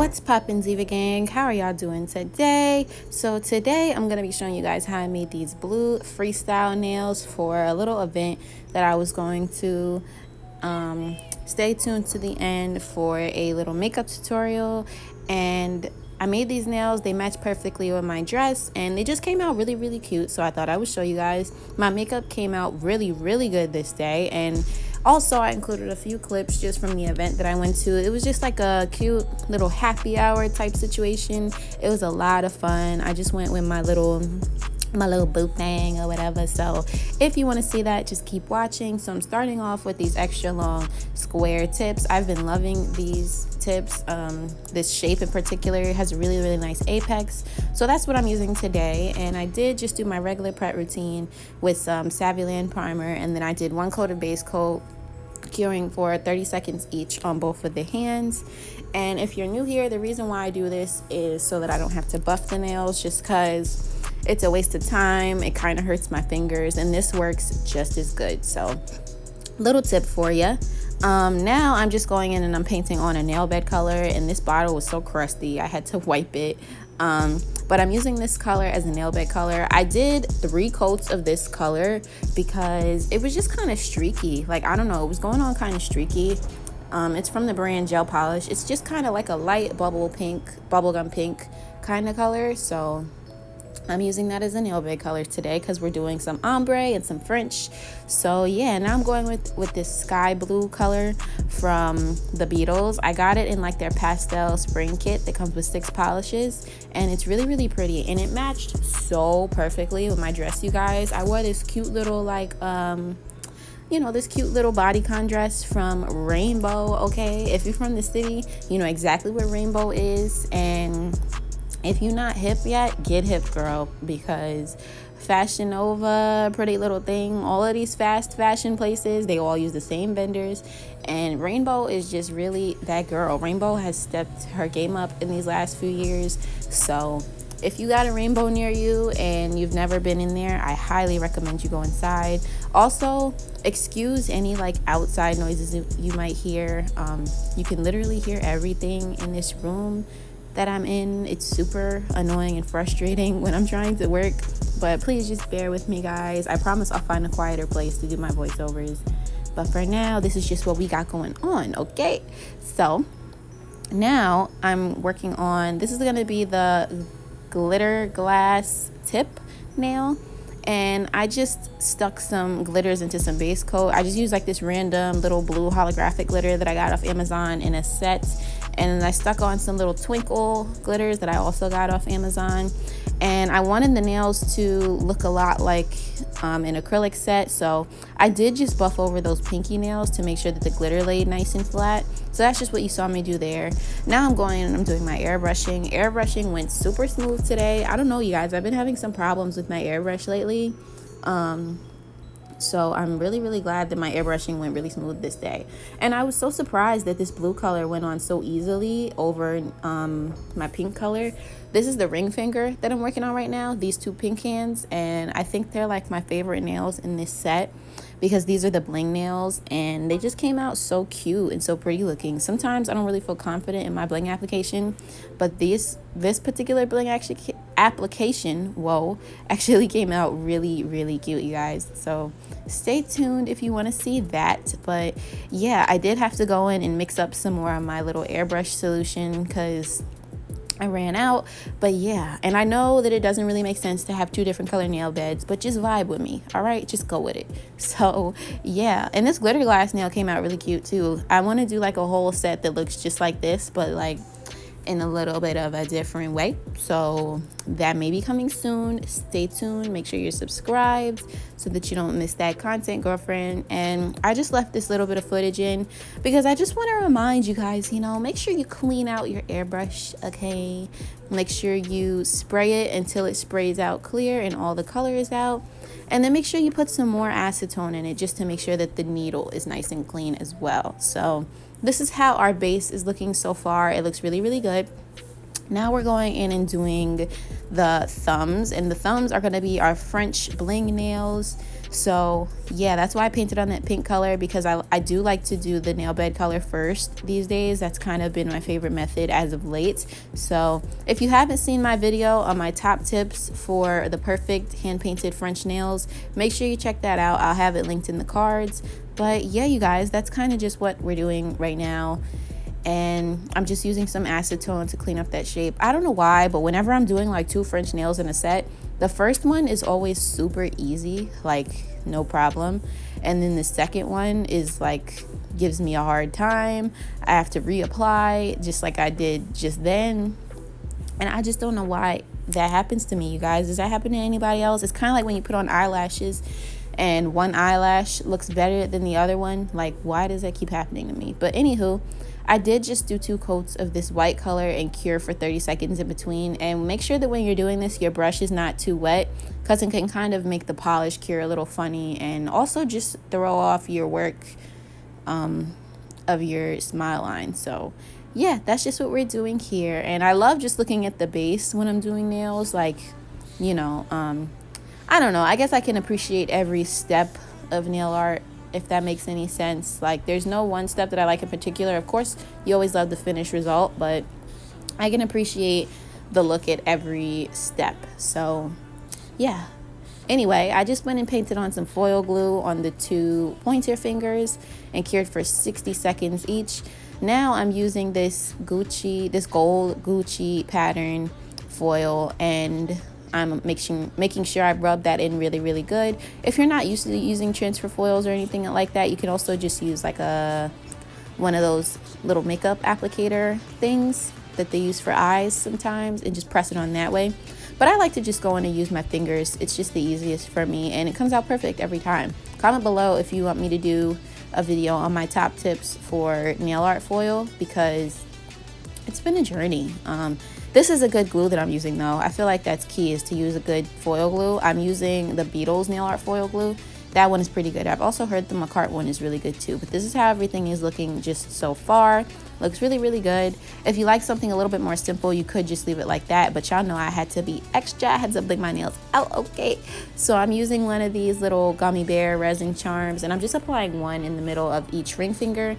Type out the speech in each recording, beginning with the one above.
What's poppin', Diva gang? How are y'all doing today? So today I'm gonna be showing you guys how I made these blue freestyle nails for a little event that I was going to. Stay tuned to the end for a little makeup tutorial. And I made these nails. They match perfectly with my dress and they just came out really cute, so I thought I would show you guys. My makeup came out really good this day, and also I included a few clips just from the event that I went to. It was just like a cute little happy hour type situation. It was a lot of fun. I just went with my little boo thing or whatever. So if you want to see that, just keep watching. So I'm starting off with these extra long square tips. I've been loving these tips. This shape in particular has a really nice apex, so that's what I'm using today. And I did just do my regular prep routine with some Saviland primer, and then I did one coat of base coat, curing for 30 seconds each on both of the hands. And if you're new here, the reason why I do this is so that I don't have to buff the nails, just because it's a waste of time. It kind of hurts my fingers, and this works just as good. So little tip for you. Now I'm just going in and I'm painting on a nail bed color, and this bottle was so crusty I had to wipe it. But I'm using this color as a nail bed color. I did 3 coats of this color because it was just kind of streaky. Like, I don't know, it was going on kind of streaky. It's from the brand Gel Polish. It's just kind of like a light bubblegum pink kind of color. So I'm using that as a nail bed color today because we're doing some ombre and some French. So yeah, now I'm going with this sky blue color from the Beatles. I got it in like their pastel spring kit that comes with 6 polishes, and it's really pretty, and it matched so perfectly with my dress, you guys. I wore this cute little like this cute little bodycon dress from Rainbow. Okay, if you're from the city, you know exactly where Rainbow is. And if you're not hip yet, get hip, girl, because Fashion Nova, Pretty Little Thing, all of these fast fashion places, they all use the same vendors, and Rainbow is just really that girl. Rainbow has stepped her game up in these last few years. So if you got a Rainbow near you and you've never been in there, I highly recommend you go inside. Also, excuse any like outside noises you might hear. You can literally hear everything in this room that I'm in. It's super annoying and frustrating when I'm trying to work, but please just bear with me, guys. I promise I'll find a quieter place to do my voiceovers, but for now this is just what we got going on. Okay, so now I'm working on, this is going to be the glitter glass tip nail, and I just stuck some glitters into some base coat. I just used like this random little blue holographic glitter that I got off Amazon in a set, and I stuck on some little twinkle glitters that I also got off Amazon. And I wanted the nails to look a lot like an acrylic set, so I did just buff over those pinky nails to make sure that the glitter laid nice and flat. So that's just what you saw me do there. Now I'm going and I'm doing my airbrushing. Airbrushing went super smooth today. I don't know, you guys, I've been having some problems with my airbrush lately. So I'm really glad that my airbrushing went really smooth this day. And I was so surprised that this blue color went on so easily over my pink color. This is the ring finger that I'm working on right now, these 2 pink hands, and I think they're like my favorite nails in this set because these are the bling nails, and they just came out so cute and so pretty looking. Sometimes I don't really feel confident in my bling application, but this particular bling application actually came out really cute, you guys. So stay tuned if you want to see that. But yeah, I did have to go in and mix up some more of my little airbrush solution because I ran out. But yeah, and I know that it doesn't really make sense to have 2 different color nail beds, but just vibe with me, all right? Just go with it. So yeah, and this glitter glass nail came out really cute too. I want to do like a whole set that looks just like this, but like in a little bit of a different way. So that may be coming soon. Stay tuned. Make sure you're subscribed so that you don't miss that content, girlfriend. And I just left this little bit of footage in because I just want to remind you guys, make sure you clean out your airbrush, okay? Make sure you spray it until it sprays out clear and all the color is out. And then make sure you put some more acetone in it just to make sure that the needle is nice and clean as well. So this is how our base is looking so far. It looks really good. Now we're going in and doing the thumbs, and the thumbs are going to be our French bling nails. So yeah, that's why I painted on that pink color, because I do like to do the nail bed color first these days. That's kind of been my favorite method as of late. So if you haven't seen my video on my top tips for the perfect hand painted French nails, make sure you check that out. I'll have it linked in the cards. But yeah, you guys, that's kind of just what we're doing right now. And I'm just using some acetone to clean up that shape. I don't know why, but whenever I'm doing like 2 French nails in a set, the first one is always super easy, like no problem, and then the second one is like gives me a hard time. I have to reapply just like I did just then, and I just don't know why that happens to me. You guys, does that happen to anybody else? It's kind of like when you put on eyelashes and one eyelash looks better than the other one. Like, why does that keep happening to me? But anywho, I did just do 2 coats of this white color and cure for 30 seconds in between. And make sure that when you're doing this, your brush is not too wet, because it can kind of make the polish cure a little funny, and also just throw off your work of your smile line. So yeah, that's just what we're doing here. And I love just looking at the base when I'm doing nails. Like, you know, I don't know, I guess I can appreciate every step of nail art, if that makes any sense. Like, there's no one step that I like in particular. Of course, you always love the finished result, but I can appreciate the look at every step. So yeah, anyway, I just went and painted on some foil glue on the 2 pointer fingers and cured for 60 seconds each. Now I'm using this gold Gucci pattern foil, and I'm making sure I rub that in really, really good. If you're not used to using transfer foils or anything like that, you can also just use like one of those little makeup applicator things that they use for eyes sometimes, and just press it on that way. But I like to just go in and use my fingers. It's just the easiest for me, and it comes out perfect every time. Comment below if you want me to do a video on my top tips for nail art foil, because it's been a journey. This is a good glue that I'm using though. I feel like that's key, is to use a good foil glue. I'm using the Beetles nail art foil glue. That one is pretty good. I've also heard the McCart one is really good too, but this is how everything is looking just so far. Looks really, really good. If you like something a little bit more simple, you could just leave it like that, but y'all know I had to be extra. I had to bling my nails out, okay? So I'm using one of these little gummy bear resin charms, and I'm just applying one in the middle of each ring finger.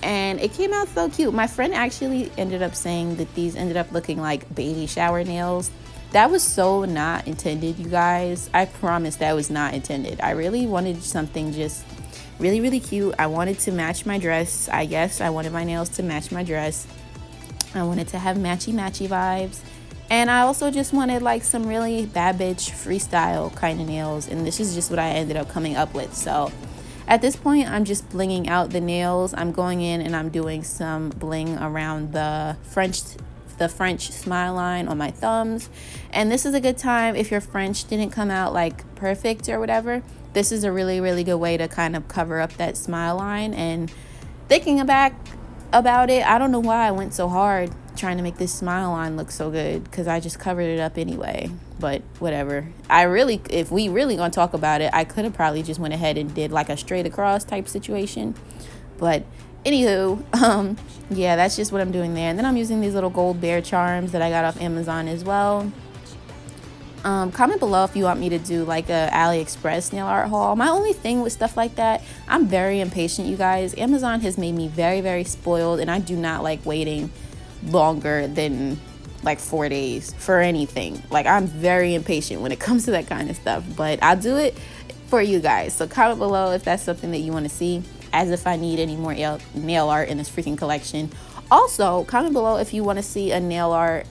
And it came out so cute. My friend actually ended up saying that these ended up looking like baby shower nails. That was so not intended, you guys. I promise that was not intended. I really wanted something just really, really cute. I wanted to match my dress. I guess I wanted my nails to match my dress. I wanted to have matchy vibes. And I also just wanted like some really bad bitch freestyle kind of nails. And this is just what I ended up coming up with. So at this point, I'm just blinging out the nails. I'm going in and I'm doing some bling around the French smile line on my thumbs. And this is a good time, if your French didn't come out like perfect or whatever, this is a really, really good way to kind of cover up that smile line. And thinking back about it, I don't know why I went so hard trying to make this smile line look so good, because I just covered it up anyway. But whatever. If we really gonna talk about it, I could have probably just went ahead and did like a straight across type situation. But anywho, yeah, that's just what I'm doing there. And then I'm using these little gold bear charms that I got off Amazon as well. Comment below if you want me to do like a AliExpress nail art haul. My only thing with stuff like that, I'm very impatient, you guys. Amazon has made me very, very spoiled, and I do not like waiting longer than like 4 days for anything. Like, I'm very impatient when it comes to that kind of stuff, but I'll do it for you guys. So comment below if that's something that you want to see, as if I need any more nail art in this freaking collection. Also, comment below if you want to see a nail art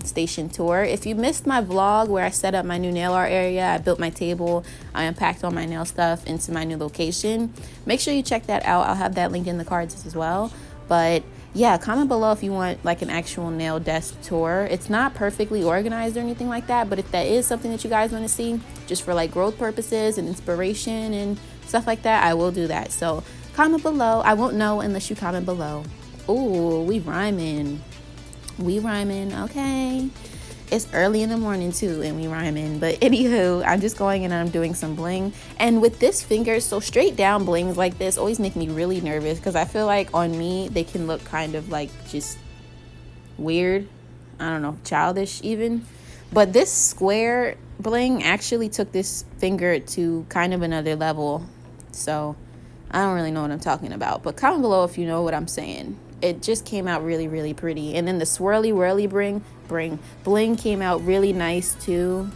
station tour. If you missed my vlog where I set up my new nail art area, I built my table, I unpacked all my nail stuff into my new location, make sure you check that out. I'll have that link in the cards as well. But yeah, comment below if you want like an actual nail desk tour. It's not perfectly organized or anything like that, but if that is something that you guys want to see, just for like growth purposes and inspiration and stuff like that, I will do that. So comment below. I won't know unless you comment below. Ooh, we rhyming, okay. It's early in the morning too, and we rhyming. But anywho, I'm just going in and I'm doing some bling. And with this finger, so straight down blings like this always make me really nervous, because I feel like on me they can look kind of like just weird. I don't know, childish even. But this square bling actually took this finger to kind of another level. So I don't really know what I'm talking about, but comment below if you know what I'm saying. It just came out really, really pretty. And then the swirly whirly bling came out really nice too.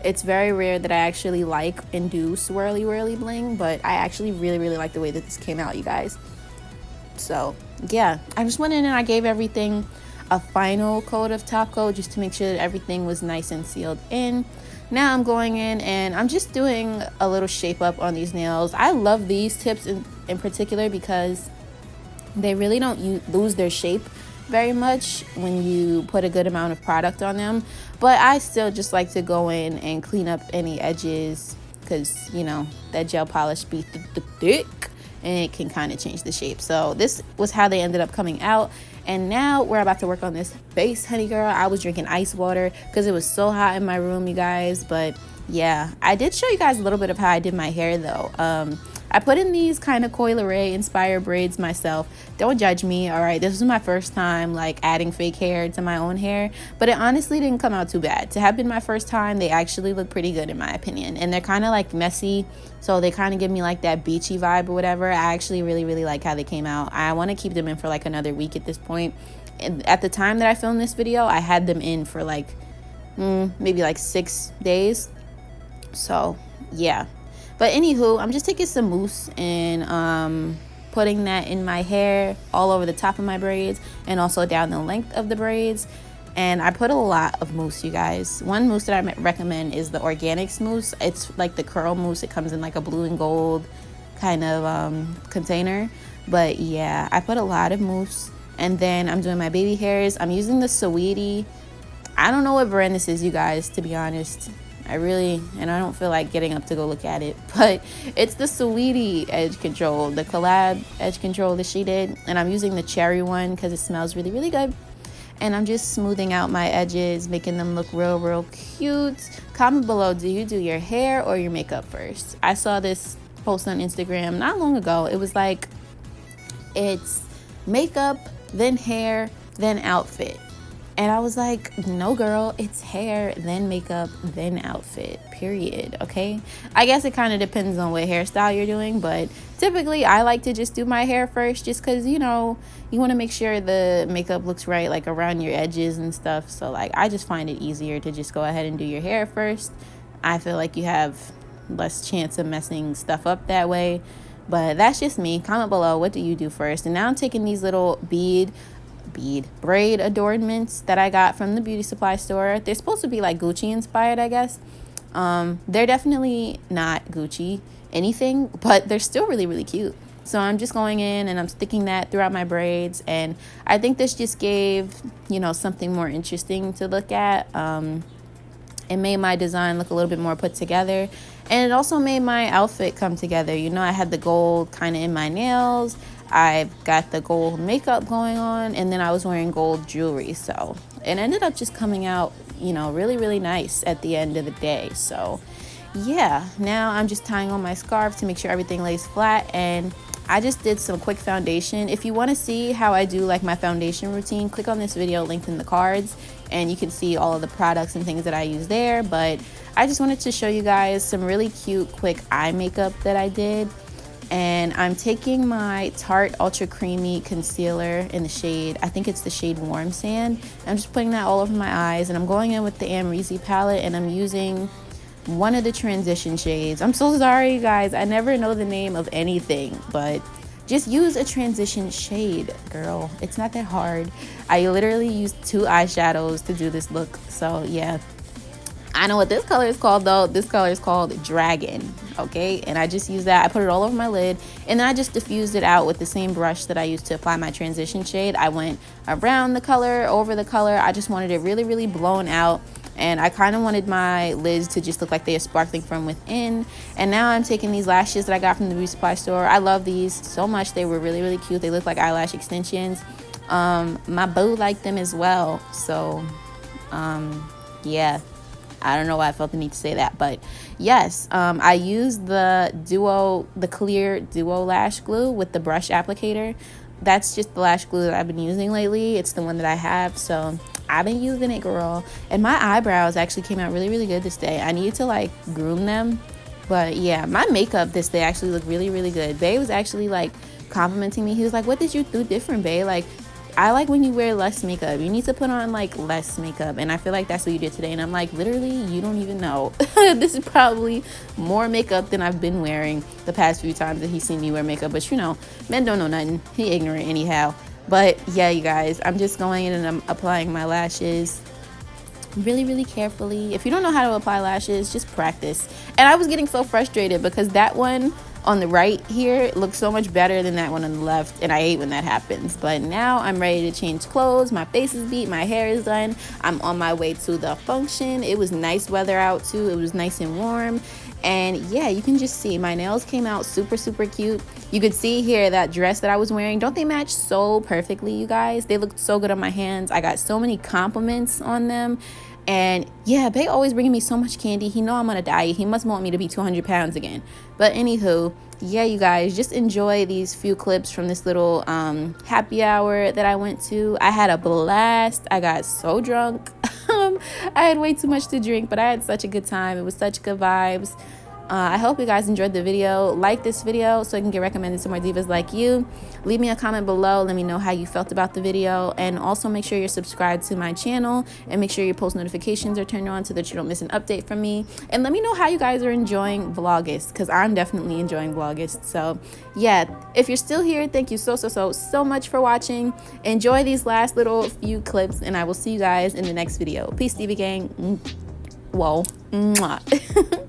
It's very rare that I actually like and do swirly whirly bling, but I actually really, really like the way that this came out, you guys. So yeah, I just went in and I gave everything a final coat of top coat just to make sure that everything was nice and sealed in. Now I'm going in and I'm just doing a little shape up on these nails. I love these tips in particular because they really don't lose their shape very much when you put a good amount of product on them. But I still just like to go in and clean up any edges because, you know, that gel polish be thick and it can kind of change the shape. So this was how they ended up coming out. And now we're about to work on this base, honey girl. I was drinking ice water because it was so hot in my room, you guys. But yeah, I did show you guys a little bit of how I did my hair though. I put in these kind of Coi Leray inspired braids myself. Don't judge me, all right? This was my first time like adding fake hair to my own hair, but it honestly didn't come out too bad. To have been my first time, they actually look pretty good in my opinion. And they're kind of like messy, so they kind of give me like that beachy vibe or whatever. I actually really, really like how they came out. I want to keep them in for like another week at this point. And at the time that I filmed this video, I had them in for like maybe like 6 days. So yeah. But anywho, I'm just taking some mousse and putting that in my hair all over the top of my braids and also down the length of the braids. And I put a lot of mousse, you guys. One mousse that I recommend is the Organics mousse. It's like the curl mousse. It comes in like a blue and gold kind of container. But yeah, I put a lot of mousse. And then I'm doing my baby hairs. I'm using the Saweetie. I don't know what brand this is, you guys, to be honest. I don't feel like getting up to go look at it, but it's the Saweetie edge control, the collab edge control that she did. And I'm using the cherry one because it smells really, really good. And I'm just smoothing out my edges, making them look real, real cute. Comment below, do you do your hair or your makeup first? I saw this post on Instagram not long ago. It was like, it's makeup, then hair, then outfit. And I was like, no girl, it's hair, then makeup, then outfit, period, okay? I guess it kind of depends on what hairstyle you're doing, but typically I like to just do my hair first just because, you know, you want to make sure the makeup looks right, like around your edges and stuff. So, like, I just find it easier to just go ahead and do your hair first. I feel like you have less chance of messing stuff up that way. But that's just me. Comment below, what do you do first? And now I'm taking these little braid adornments that I got from the beauty supply store. They're supposed to be like Gucci inspired, I guess. They're definitely not Gucci anything, but they're still really, really cute. So I'm just going in and I'm sticking that throughout my braids, and I think this just gave, you know, something more interesting to look at. It made my design look a little bit more put together, and it also made my outfit come together. You know, I had the gold kind of in my nails, I've got the gold makeup going on, and then I was wearing gold jewelry. So it ended up just coming out, you know, really, really nice at the end of the day. So yeah, now I'm just tying on my scarf to make sure everything lays flat, and I just did some quick foundation. If you want to see how I do like my foundation routine, click on this video linked in the cards and you can see all of the products and things that I use there. But I just wanted to show you guys some really cute quick eye makeup that I did. And I'm taking my Tarte Ultra Creamy Concealer in the shade, I think it's the shade Warm Sand. I'm just putting that all over my eyes, and I'm going in with the Amrezy palette, and I'm using one of the transition shades. I'm so sorry, you guys. I never know the name of anything, but just use a transition shade, girl. It's not that hard. I literally used 2 eyeshadows to do this look, so yeah. I know what this color is called though. This color is called Dragon, okay? And I just used that. I put it all over my lid, and then I just diffused it out with the same brush that I used to apply my transition shade. I went around the color, over the color. I just wanted it really, really blown out, and I kind of wanted my lids to just look like they are sparkling from within. And now I'm taking these lashes that I got from the beauty supply store. I love these so much. They were really, really cute. They look like eyelash extensions. My boo liked them as well. So yeah, I don't know why I felt the need to say that, but yes, I used the clear duo lash glue with the brush applicator. That's just the lash glue that I've been using lately. It's the one that I have, so I've been using it, girl. And my eyebrows actually came out really, really good this day. I need to like groom them. But yeah, my makeup this day actually looked really, really good. Bae was actually like complimenting me. He was like, what did you do different, Bae? Like, I like when you wear less makeup. You need to put on like less makeup. And I feel like that's what you did today. And I'm like, literally, you don't even know. This is probably more makeup than I've been wearing the past few times that he's seen me wear makeup. But you know, men don't know nothing. He ignorant anyhow. But yeah, you guys, I'm just going in and I'm applying my lashes really, really carefully. If you don't know how to apply lashes, just practice. And I was getting so frustrated because that one on the right here looks so much better than that one on the left, and I hate when that happens. But now I'm ready to change clothes. My face is beat, my hair is done. I'm on my way to the function. It was nice weather out too. It was nice and warm. And yeah, you can just see my nails came out super, super cute. You could see here that dress that I was wearing. Don't they match so perfectly, you guys? They looked so good on my hands. I got so many compliments on them. And yeah, Bae always bringing me so much candy. He know I'm on a diet. He must want me to be 200 pounds again. But anywho, yeah, you guys, just enjoy these few clips from this little happy hour that I went to. I had a blast. I got so drunk. I had way too much to drink, but I had such a good time. It was such good vibes. I hope you guys enjoyed the video. Like this video so I can get recommended to more divas like you. Leave me a comment below. Let me know how you felt about the video. And also make sure you're subscribed to my channel. And make sure your post notifications are turned on so that you don't miss an update from me. And let me know how you guys are enjoying Vlaugust, because I'm definitely enjoying Vlaugust. So yeah, if you're still here, thank you so much for watching. Enjoy these last little few clips. And I will see you guys in the next video. Peace, diva gang. Whoa. Mwah.